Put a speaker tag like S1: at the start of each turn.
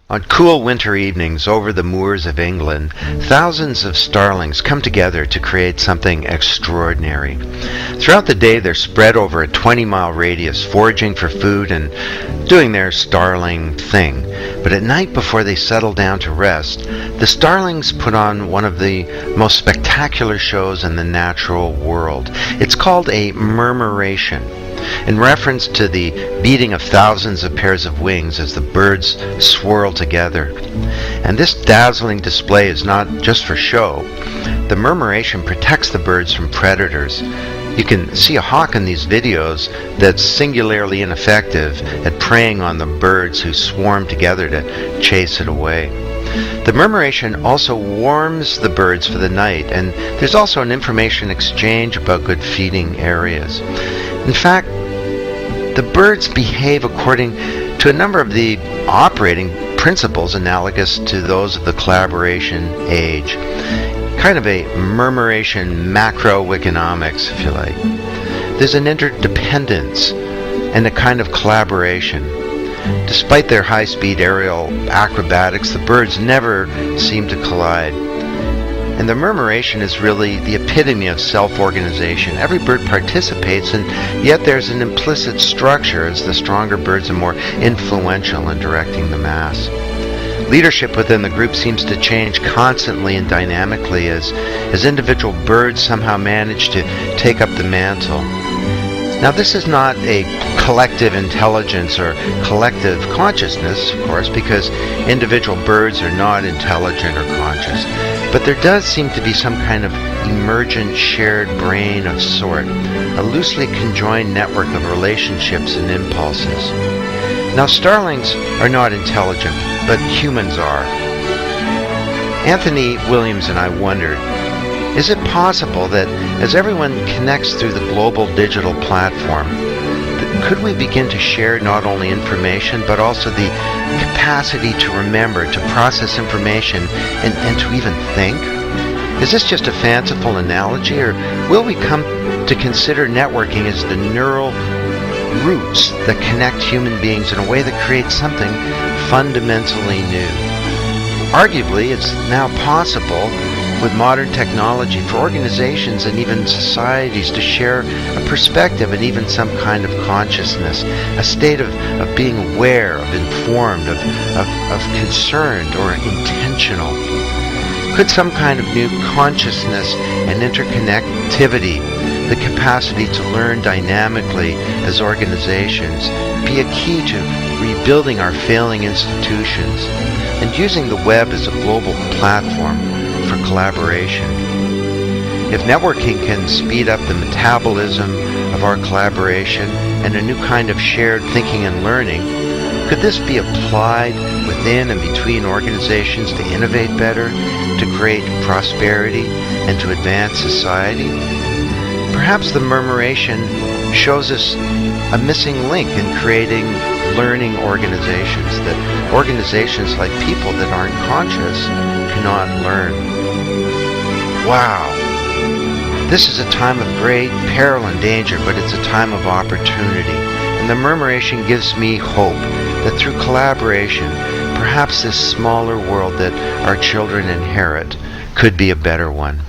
S1: On cool winter evenings over the moors of England, thousands of starlings come together to create something extraordinary. Throughout the day, they're spread over a 20-mile radius, foraging for food and doing their starling thing. But at night, before they settle down to rest, the starlings put on one of the most spectacular shows in the natural world. It's called a murmuration, in reference to the beating of thousands of pairs of wings as the birds swirl together. And this dazzling display is not just for show. The murmuration protects the birds from predators. You can see a hawk in these videos that's singularly ineffective at preying on the birds who swarm together to chase it away. The murmuration also warms the birds for the night, and there's also an information exchange about good feeding areas. In fact, the birds behave according to a number of the operating principles analogous to those of the collaboration age. Kind of a murmuration macroeconomics, if you like. There's an interdependence and a kind of collaboration. Despite their high-speed aerial acrobatics, the birds never seem to collide. And the murmuration is really the epitome of self-organization. Every bird participates, and yet there's an implicit structure as the stronger birds are more influential in directing the mass. Leadership within the group seems to change constantly and dynamically as individual birds somehow manage to take up the mantle. Now, this is not a collective intelligence or collective consciousness, of course, because individual birds are not intelligent or conscious. But there does seem to be some kind of emergent shared brain of sort, a loosely conjoined network of relationships and impulses. Now, starlings are not intelligent, but humans are. Anthony Williams and I wondered, is it possible that as everyone connects through the global digital platform, could we begin to share not only information, but also the capacity to remember, to process information, and to even think? Is this just a fanciful analogy, or will we come to consider networking as the neural roots that connect human beings in a way that creates something fundamentally new? Arguably, it's now possible with modern technology for organizations and even societies to share a perspective and even some kind of consciousness, a state of being aware, of informed, of concerned or intentional. Could some kind of new consciousness and interconnectivity, the capacity to learn dynamically as organizations, be a key to rebuilding our failing institutions and using the web as a global platform for collaboration? If networking can speed up the metabolism of our collaboration and a new kind of shared thinking and learning, could this be applied within and between organizations to innovate better, to create prosperity, and to advance society? Perhaps the murmuration shows us a missing link in creating learning organizations, that organizations like people that aren't conscious cannot learn. Wow. This is a time of great peril and danger, but it's a time of opportunity. And the murmuration gives me hope that through collaboration, perhaps this smaller world that our children inherit could be a better one.